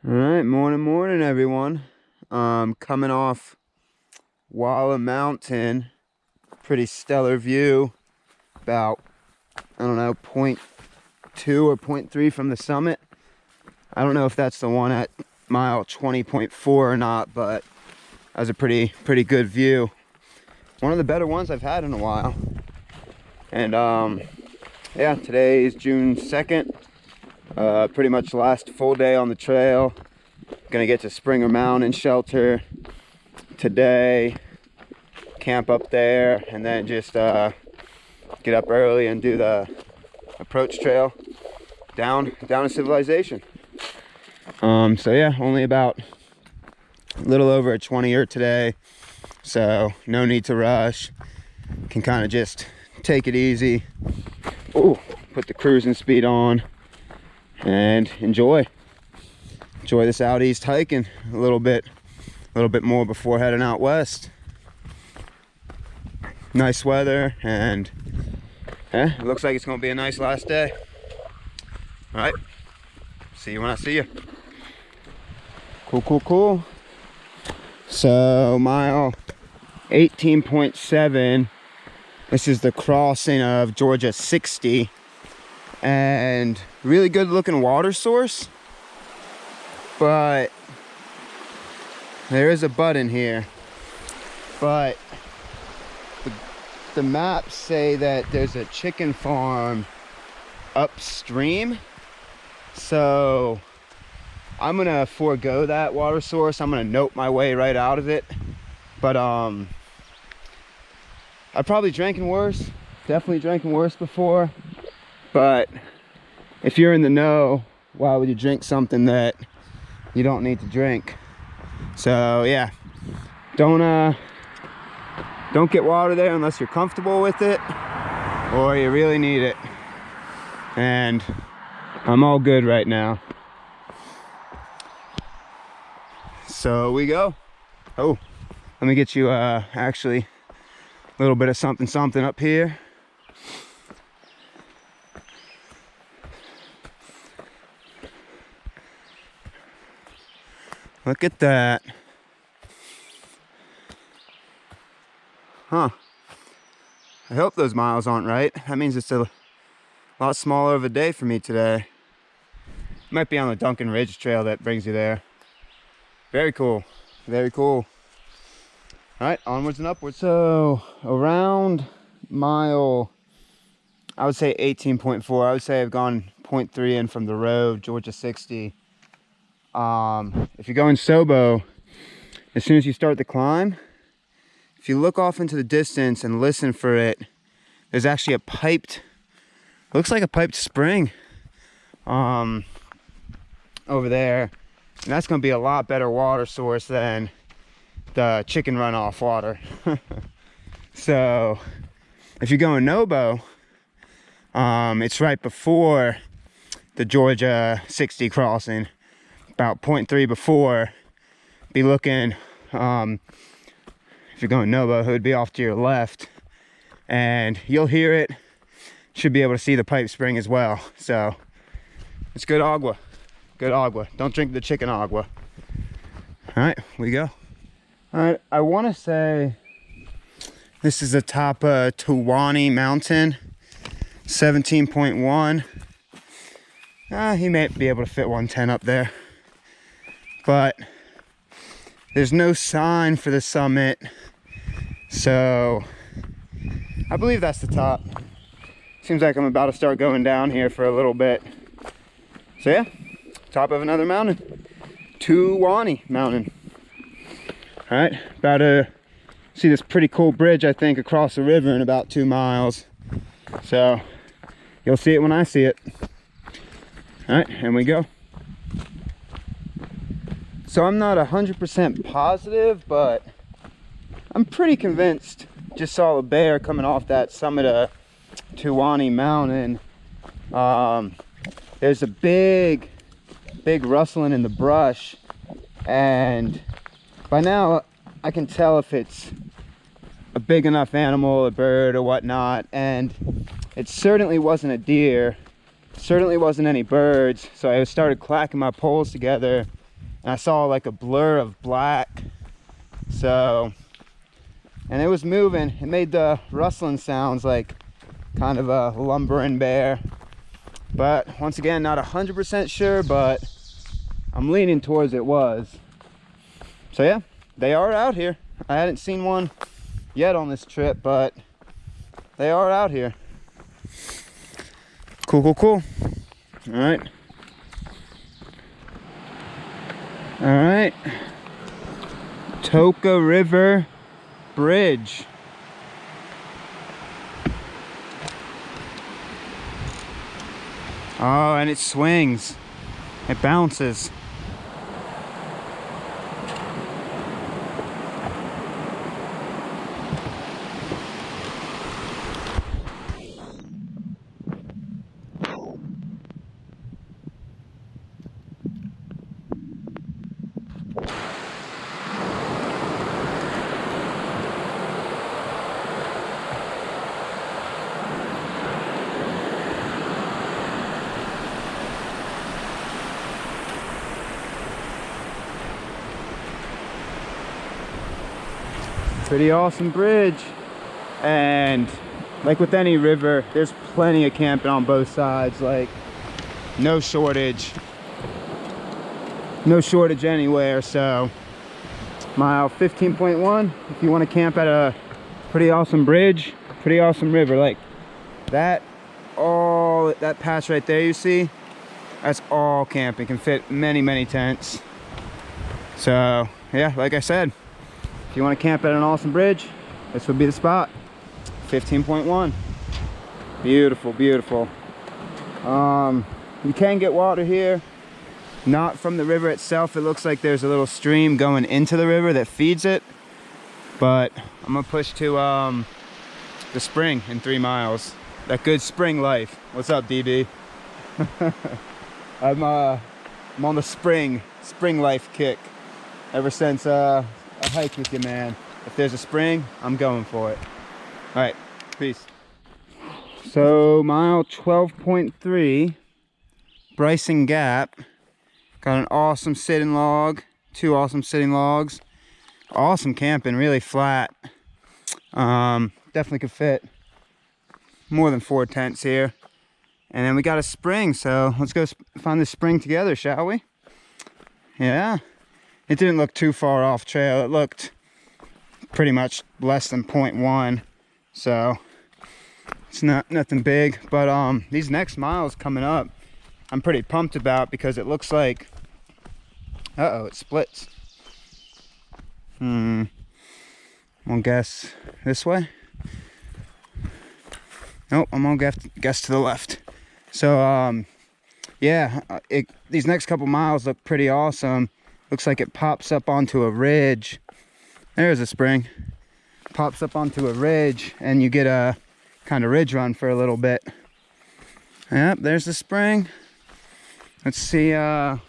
All right, morning everyone. Coming off Walla Mountain, pretty stellar view, about, I don't know, 0.2 or 0.3 from the summit. I don't know if that's the one at mile 20.4 or not, but that was a pretty good view. One of the better ones I've had in a while. And yeah, today is June 2nd. Pretty much last full day on the trail. Gonna get to Springer Mountain Shelter today, camp up there, and then just get up early and do the approach trail down to Civilization. So yeah, only about a little over a 20er today, so no need to rush. Can kind of just take it easy. Ooh, put the cruising speed on and enjoy this out east hiking a little bit more before heading out west. Nice weather, and yeah, it looks like it's gonna be a nice last day. All right, see you when I see you. Cool. So mile 18.7, this is the crossing of Georgia 60, and really good looking water source, but there is a button here. But the maps say that there's a chicken farm upstream, so I'm gonna forego that water source. I'm gonna note my way right out of it. But I probably drinking worse, definitely drinking worse before, but if you're in the know, why would you drink something that you don't need to drink? So yeah, don't get water there unless you're comfortable with it or you really need it. And I'm all good right now. So we go. Oh, let me get you actually a little bit of something up here. Look at that. Huh. I hope those miles aren't right. That means it's a lot smaller of a day for me today. Might be on the Duncan Ridge Trail that brings you there. Very cool. Very cool. All right, onwards and upwards. So around mile, I would say 18.4. I would say I've gone 0.3 in from the road, Georgia 60. If you're going Sobo, as soon as you start the climb, if you look off into the distance and listen for it, there's actually a piped, looks like a piped spring over there. And that's going to be a lot better water source than the chicken runoff water. So if you're going Nobo, it's right before the Georgia 60 crossing, about 0.3 before. Be looking, if you're going Nobo, it would be off to your left, and you'll hear it. Should be able to see the pipe spring as well. So it's good agua. Good agua. Don't drink the chicken agua. All right, we go. All right, I want to say this is the top of Tuwani Mountain, 17.1. He may be able to fit 110 up there, but there's no sign for the summit, so I believe that's the top. Seems like I'm about to start going down here for a little bit. So yeah, top of another mountain, Tuwani Mountain. All right, about to see this pretty cool bridge, I think, across the river in about 2 miles. So you'll see it when I see it. All right, and we go. So I'm not 100% positive, but I'm pretty convinced. Just saw a bear coming off that summit of Tuwani Mountain. There's a big rustling in the brush, and by now I can tell if it's a big enough animal, a bird or whatnot, and it certainly wasn't a deer, certainly wasn't any birds. So I started clacking my poles together and I saw like a blur of black. So, and it was moving. It made the rustling sounds like kind of a lumbering bear. But once again, not 100% sure, but I'm leaning towards it was. So yeah, they are out here. I hadn't seen one yet on this trip, but they are out here. Cool, cool, cool. All right. All right. Toka River Bridge. Oh, and it swings. It bounces. Pretty awesome bridge. And like with any river, there's plenty of camping on both sides. Like no shortage anywhere. So mile 15.1, if you want to camp at a pretty awesome bridge, pretty awesome river. Like that, all that patch right there you see, that's all camping. Can fit many tents. So yeah, like I said, if you want to camp at an awesome bridge, this would be the spot. 15.1. Beautiful, beautiful. You can get water here, not from the river itself. It looks like there's a little stream going into the river that feeds it, but I'm gonna push to the spring in 3 miles. That good spring life. What's up, DB? I'm on the spring life kick ever since a hike with you, man. If there's a spring, I'm going for it. All right, peace. So mile 12.3, Bryson Gap. Got an awesome sitting log, 2 awesome sitting logs. Awesome camping, really flat. Definitely could fit more than 4 tents here. And then we got a spring, so let's go find this spring together, shall we? Yeah. It didn't look too far off trail. It looked pretty much less than 0.1, so it's nothing big. But these next miles coming up, I'm pretty pumped about, because it looks like, it splits. I'm gonna guess this way. Nope, I'm gonna guess to the left. So yeah, these next couple miles look pretty awesome. Looks like it pops up onto a ridge. There's a spring. Pops up onto a ridge, and you get a kind of ridge run for a little bit. Yep, there's the spring. Let's see. Oh,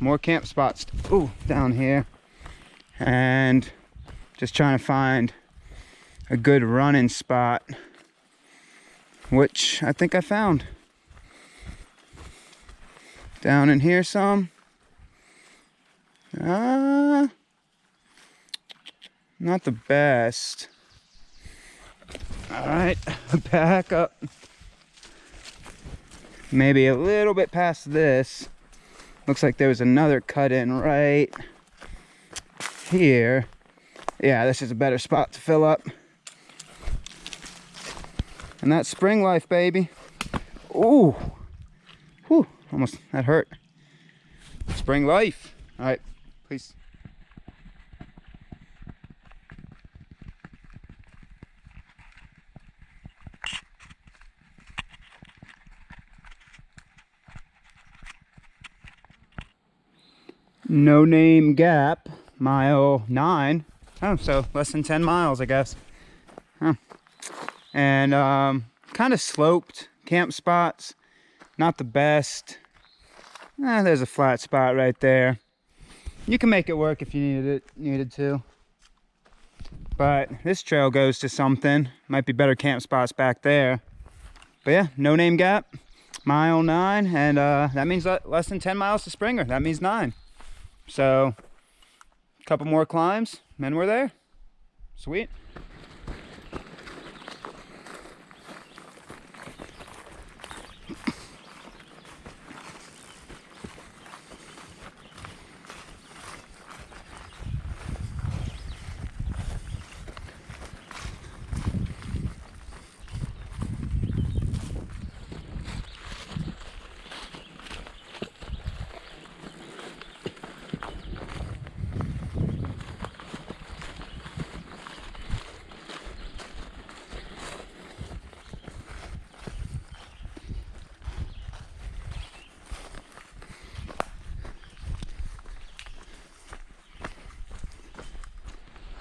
more camp spots. Ooh, down here. And just trying to find a good running spot, which I think I found. Down in here some. Not the best. All right, back up. Maybe a little bit past this. Looks like there was another cut in right here. Yeah, this is a better spot to fill up. And that's spring life, baby. Ooh, whew, almost, that hurt. Spring life. All right, please. No Name Gap, mile 9. Oh, so less than 10 miles, I guess. Huh. And kind of sloped camp spots. Not the best. There's a flat spot right there. You can make it work if you needed to. But this trail goes to something. Might be better camp spots back there. But yeah, No Name Gap. mile 9, and that means less than 10 miles to Springer. That means 9. So a couple more climbs and we're there. Sweet.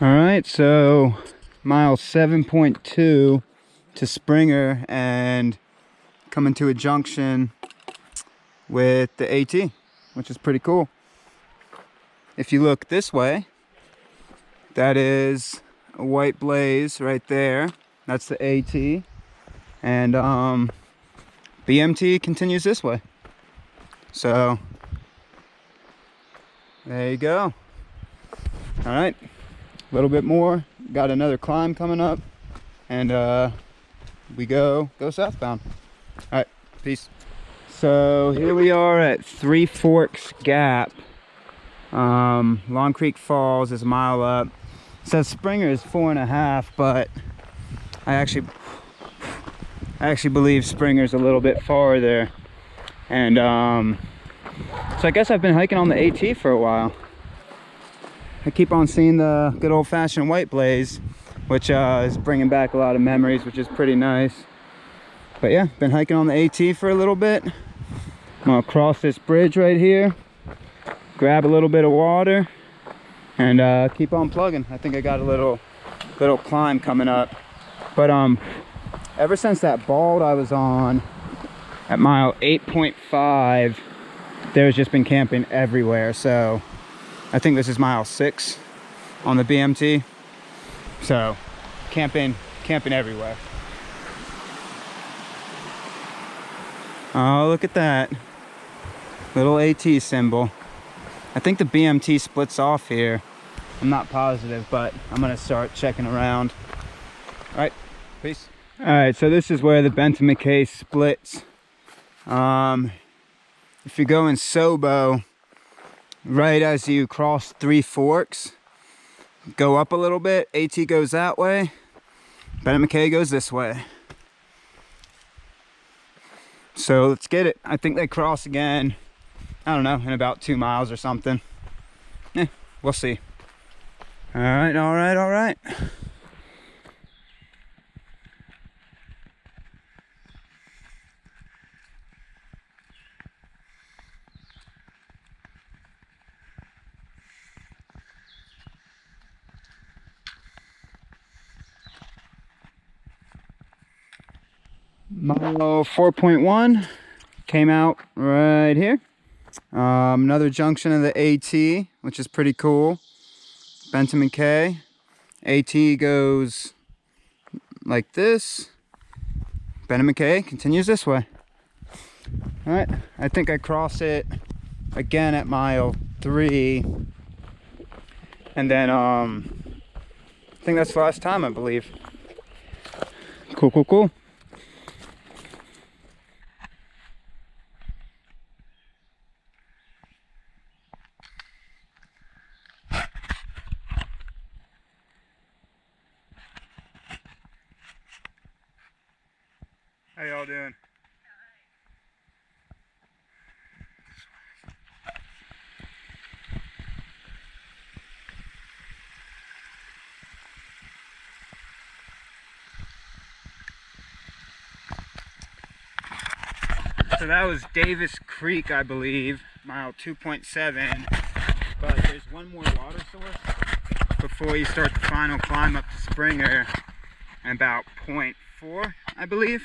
All right, so mile 7.2 to Springer and coming to a junction with the AT, which is pretty cool. If you look this way, that is a white blaze right there. That's the AT. And BMT continues this way. So there you go. All right. A little bit more, got another climb coming up, and we go southbound. All right, peace. So here we are at Three Forks Gap. Long Creek Falls is a mile up. It says Springer is 4.5, but I actually believe Springer's a little bit farther. And so I guess I've been hiking on the AT for a while. I keep on seeing the good old-fashioned white blaze, which is bringing back a lot of memories, which is pretty nice. But yeah, been hiking on the AT for a little bit. I'm gonna cross this bridge right here, grab a little bit of water, and keep on plugging. I think I got a little climb coming up. But ever since that bald I was on at mile 8.5, there's just been camping everywhere. So I think this is mile 6 on the BMT. So camping everywhere. Oh, look at that little AT symbol. I think the BMT splits off here. I'm not positive, but I'm gonna start checking around. All right, peace. All right, so this is where the Benton Mackaye splits. If you go in Sobo, right as you cross Three Forks, go up a little bit, AT goes that way, Benton Mackaye goes this way. So let's get it. I think they cross again, I don't know, in about 2 miles or something. We'll see. All right, all right, all right. Mile 4.1 came out right here. Another junction of the AT, which is pretty cool. Benton Mackaye. AT goes like this. Benton Mackaye continues this way. All right, I think I cross it again at mile 3. And then I think that's the last time, I believe. Cool, cool, cool. How y'all doing? So that was Davis Creek, I believe, mile 2.7. But there's one more water source before you start the final climb up to Springer, and about 0.4, I believe.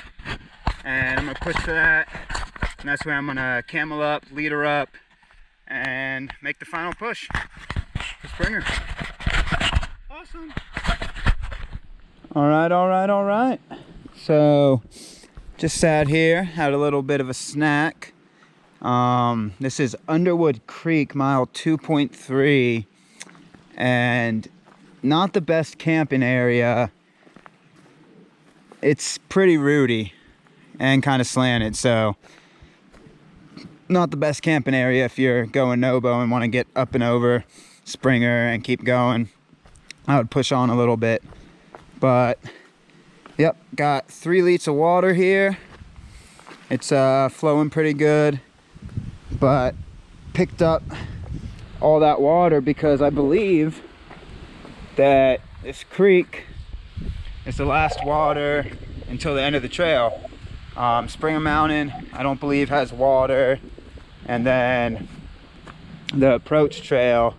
And I'm gonna push to that, and that's where I'm gonna camel up, leader up, and make the final push to Springer. Awesome. All right, all right, all right. So Just sat here, had a little bit of a snack. This is Underwood Creek, mile 2.3, and not the best camping area. It's pretty rooty and kind of slanted, so not the best camping area if you're going Nobo and want to get up and over Springer and keep going. I would push on a little bit, but yep, got 3 liters of water here. It's flowing pretty good, but picked up all that water because I believe that this creek is the last water until the end of the trail. Springer Mountain, I don't believe, has water, and then the approach trail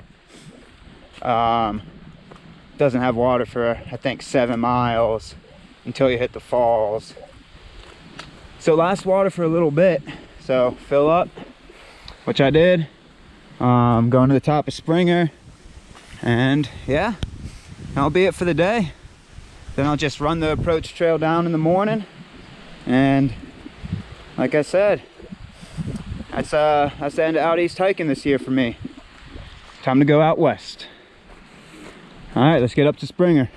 doesn't have water for, I think, 7 miles until you hit the falls. So last water for a little bit, so fill up, which I did. Going to the top of Springer, and yeah, that'll be it for the day. Then I'll just run the approach trail down in the morning, and like I said, that's the end of out east hiking this year for me. Time to go out west. All right, let's get up to Springer.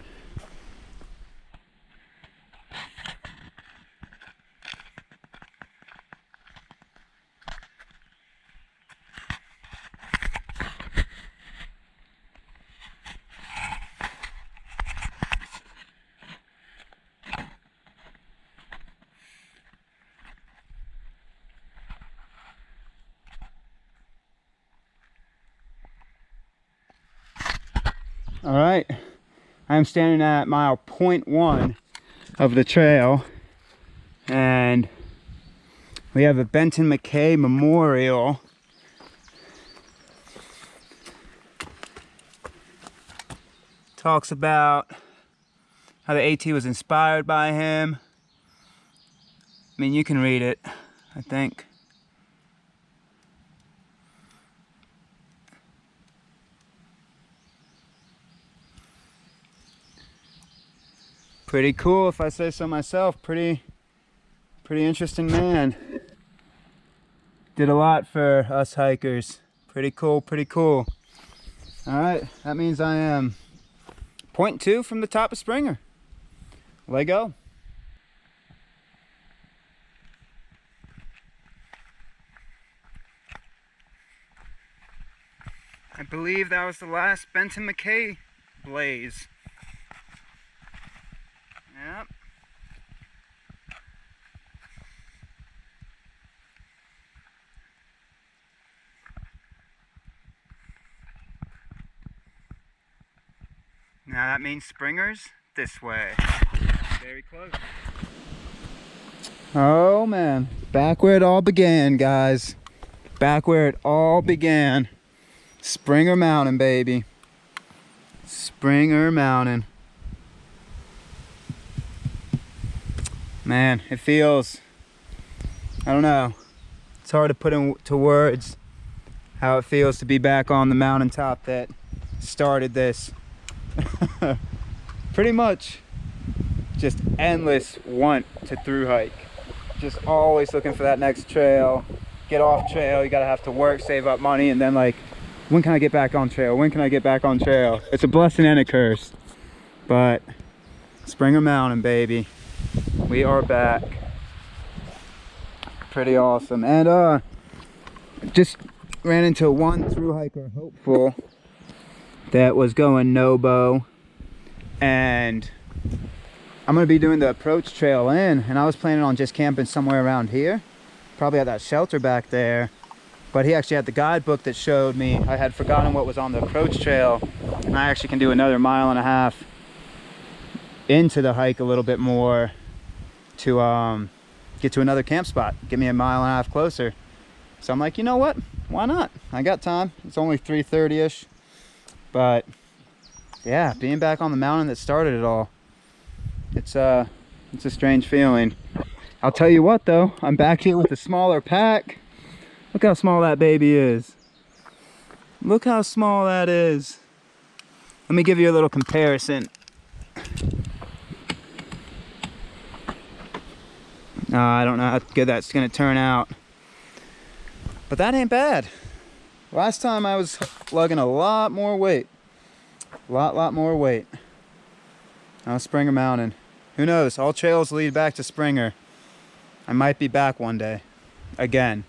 All right, I'm standing at mile 0.1 of the trail, and we have a Benton Mackaye memorial. Talks about how the AT was inspired by him. I mean, you can read it, I think. Pretty cool, if I say so myself. Pretty interesting man. Did a lot for us hikers. Pretty cool, pretty cool. All right, that means I am 0.2 from the top of Springer. Let go. I believe that was the last Benton Mackaye blaze. Yep. Now that means Springer's this way. Very close. Oh man, back where it all began, guys. Back where it all began. Springer Mountain, baby. Springer Mountain. Man, it feels, I don't know, it's hard to put into words how it feels to be back on the mountaintop that started this. Pretty much just endless want to through hike. Just always looking for that next trail. Get off trail, you gotta have to work, save up money, and then like, when can I get back on trail? When can I get back on trail? It's a blessing and a curse. But Springer Mountain, baby. We are back. Pretty awesome. And just ran into one through hiker, Hopeful, that was going Nobo, and I'm gonna be doing the approach trail in, and I was planning on just camping somewhere around here, probably at that shelter back there, but he actually had the guidebook that showed me. I had forgotten what was on the approach trail, and I actually can do another 1.5 miles into the hike a little bit more to get to another camp spot, get me 1.5 miles closer. So I'm like, you know what, why not? I got time. It's only 3:30ish, but yeah, being back on the mountain that started it all, it's a strange feeling. I'll tell you what though, I'm back here with a smaller pack. Look how small that baby is. Look how small that is. Let me give you a little comparison. I don't know how good that's gonna turn out. But that ain't bad. Last time I was lugging a lot more weight. A lot more weight. On Springer Mountain. Who knows? All trails lead back to Springer. I might be back one day. Again.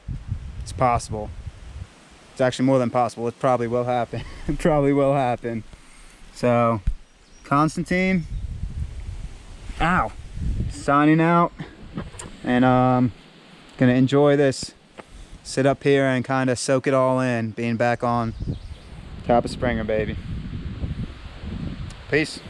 It's possible. It's actually more than possible. It probably will happen. It probably will happen. So, Constantine. Ow. Signing out. And gonna enjoy this. Sit up here and kind of soak it all in. Being back on top of Springer, baby. Peace.